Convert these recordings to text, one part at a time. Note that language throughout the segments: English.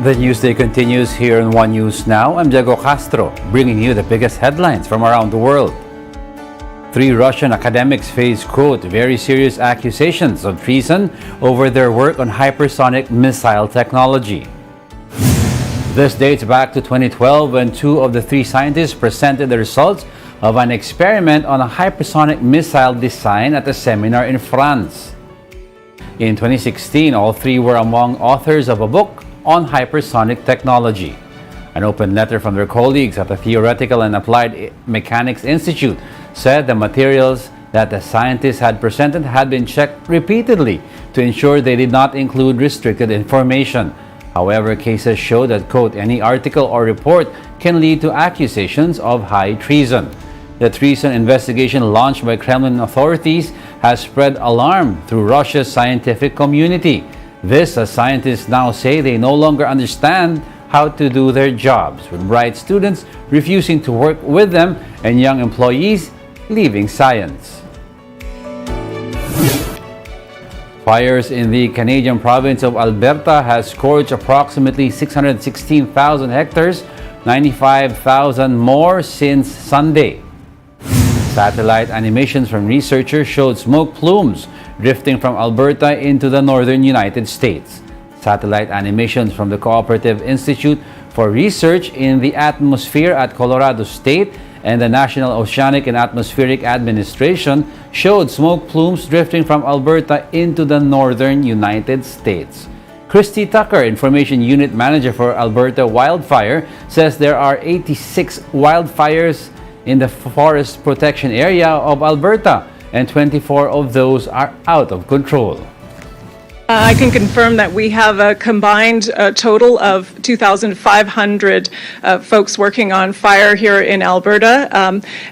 The newsday continues here on One News Now. I'm Diego Castro, bringing you the biggest headlines from around the world. 3 Russian academics face, quote, very serious accusations of treason over their work on hypersonic missile technology. This dates back to 2012 when 2 of the 3 scientists presented the results of an experiment on a hypersonic missile design at a seminar in France. In 2016, all 3 were among authors of a book on hypersonic technology. An open letter from their colleagues at the Theoretical and Applied Mechanics Institute said the materials that the scientists had presented had been checked repeatedly to ensure they did not include restricted information. However, cases show that, quote, any article or report can lead to accusations of high treason. The treason investigation launched by Kremlin authorities has spread alarm through Russia's scientific community. This, as scientists now say, they no longer understand how to do their jobs, with bright students refusing to work with them and young employees leaving science. Fires in the Canadian province of Alberta has scorched approximately 616,000 hectares, 95,000 more since Sunday. Satellite animations from researchers showed smoke plumes drifting from Alberta into the northern United States. Satellite animations from the Cooperative Institute for Research in the Atmosphere at Colorado State and the National Oceanic and Atmospheric Administration showed smoke plumes drifting from Alberta into the northern United States. Christy Tucker, Information Unit Manager for Alberta Wildfire, says there are 86 wildfires in the forest protection area of Alberta, and 24 of those are out of control. I can confirm that we have a combined total of 2,500 folks working on fire here in Alberta,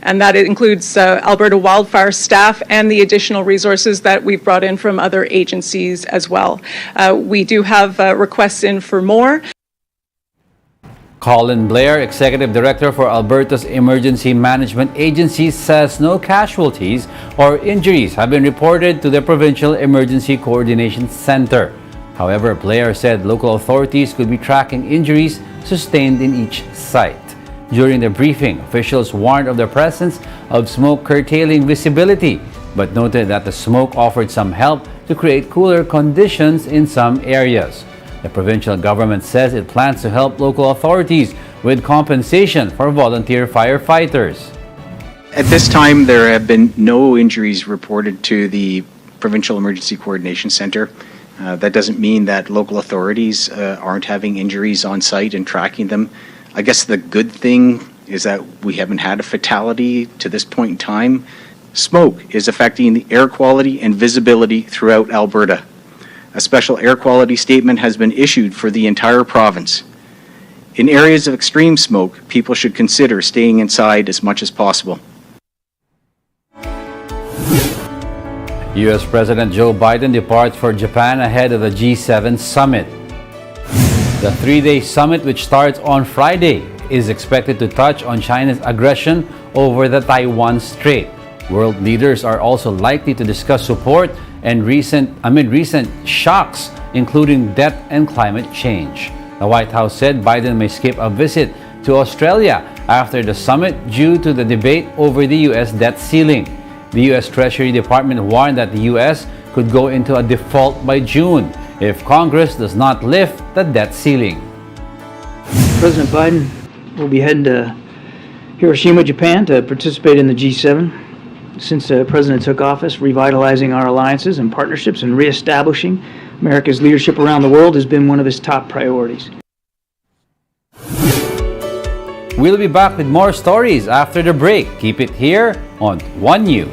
and that includes Alberta wildfire staff and the additional resources that we've brought in from other agencies as well. We do have requests in for more. Colin Blair, Executive Director for Alberta's Emergency Management Agency, says no casualties or injuries have been reported to the Provincial Emergency Coordination Center. However, Blair said local authorities could be tracking injuries sustained in each site. During the briefing, officials warned of the presence of smoke curtailing visibility, but noted that the smoke offered some help to create cooler conditions in some areas. The provincial government says it plans to help local authorities with compensation for volunteer firefighters. At this time, there have been no injuries reported to the Provincial Emergency Coordination Center. That doesn't mean that local authorities aren't having injuries on site and tracking them. I guess the good thing is that we haven't had a fatality to this point in time. Smoke is affecting the air quality and visibility throughout Alberta. A special air quality statement has been issued for the entire province. In areas of extreme smoke, people should consider staying inside as much as possible. U.S. President Joe Biden departs for Japan ahead of the G7 summit. The 3-day summit, which starts on Friday, is expected to touch on China's aggression over the Taiwan Strait. World leaders are also likely to discuss support and amid recent shocks, including debt and climate change. The White House said Biden may skip a visit to Australia after the summit due to the debate over the U.S. debt ceiling. The U.S. Treasury Department warned that the U.S. could go into a default by June if Congress does not lift the debt ceiling. President Biden will be heading to Hiroshima, Japan to participate in the G7. Since the President took office, revitalizing our alliances and partnerships and reestablishing America's leadership around the world has been one of his top priorities. We'll be back with more stories after the break. Keep it here on One News.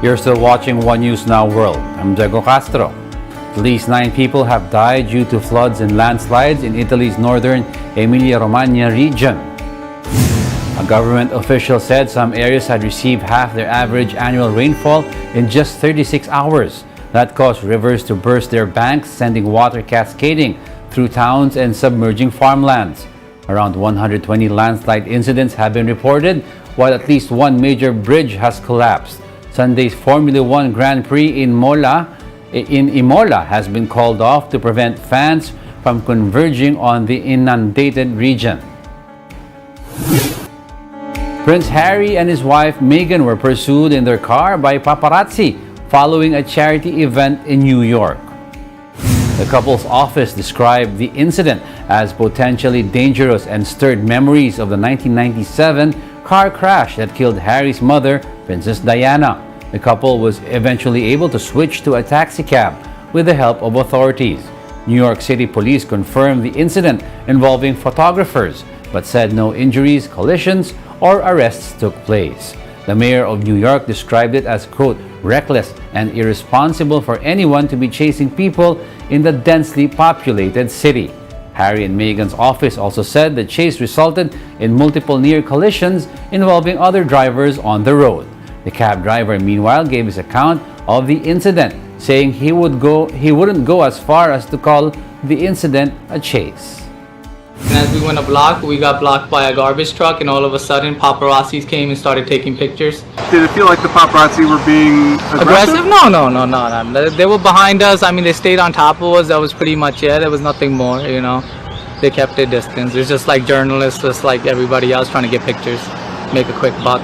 You're still watching One News Now World. I'm Diego Castro. At least 9 people have died due to floods and landslides in Italy's northern Emilia-Romagna region. A government official said some areas had received half their average annual rainfall in just 36 hours. That caused rivers to burst their banks, sending water cascading through towns and submerging farmlands. Around 120 landslide incidents have been reported, while at least one major bridge has collapsed. Sunday's Formula One Grand Prix in Imola has been called off to prevent fans from converging on the inundated region. Prince Harry and his wife Meghan were pursued in their car by paparazzi following a charity event in New York. The couple's office described the incident as potentially dangerous and stirred memories of the 1997 car crash that killed Harry's mother, Princess Diana. The couple was eventually able to switch to a taxi cab with the help of authorities. New York City police confirmed the incident involving photographers, but said no injuries, collisions, or arrests took place. The mayor of New York described it as, quote, reckless and irresponsible for anyone to be chasing people in the densely populated city. Harry and Meghan's office also said the chase resulted in multiple near collisions involving other drivers on the road. The cab driver, meanwhile, gave his account of the incident, saying he wouldn't go as far as to call the incident a chase. And as we went a block, we got blocked by a garbage truck, and all of a sudden paparazzis came and started taking pictures. Did it feel like the paparazzi were being aggressive? No. They were behind us. I mean, they stayed on top of us. That was pretty much it. There was nothing more, you know. They kept their distance. It's just like journalists, just like everybody else trying to get pictures, make a quick buck.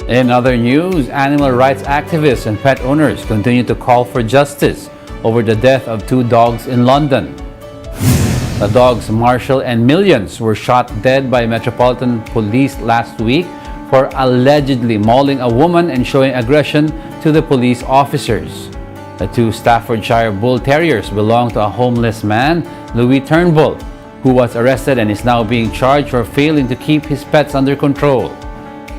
In other news, animal rights activists and pet owners continue to call for justice over the death of 2 dogs in London. The dogs Marshall and Millions were shot dead by Metropolitan Police last week for allegedly mauling a woman and showing aggression to the police officers. The 2 Staffordshire Bull Terriers belong to a homeless man, Louis Turnbull, who was arrested and is now being charged for failing to keep his pets under control.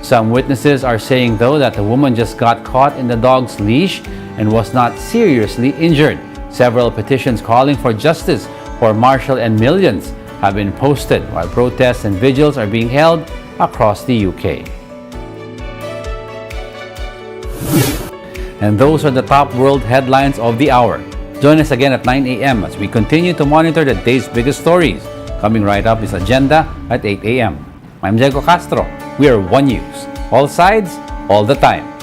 Some witnesses are saying, though, that the woman just got caught in the dog's leash and was not seriously injured. Several petitions calling for justice for Marshall and Millions have been posted, while protests and vigils are being held across the UK. And those are the top world headlines of the hour. Join us again at 9 a.m. as we continue to monitor the day's biggest stories. Coming right up is Agenda at 8 a.m. I'm Diego Castro. We are One News. All sides, all the time.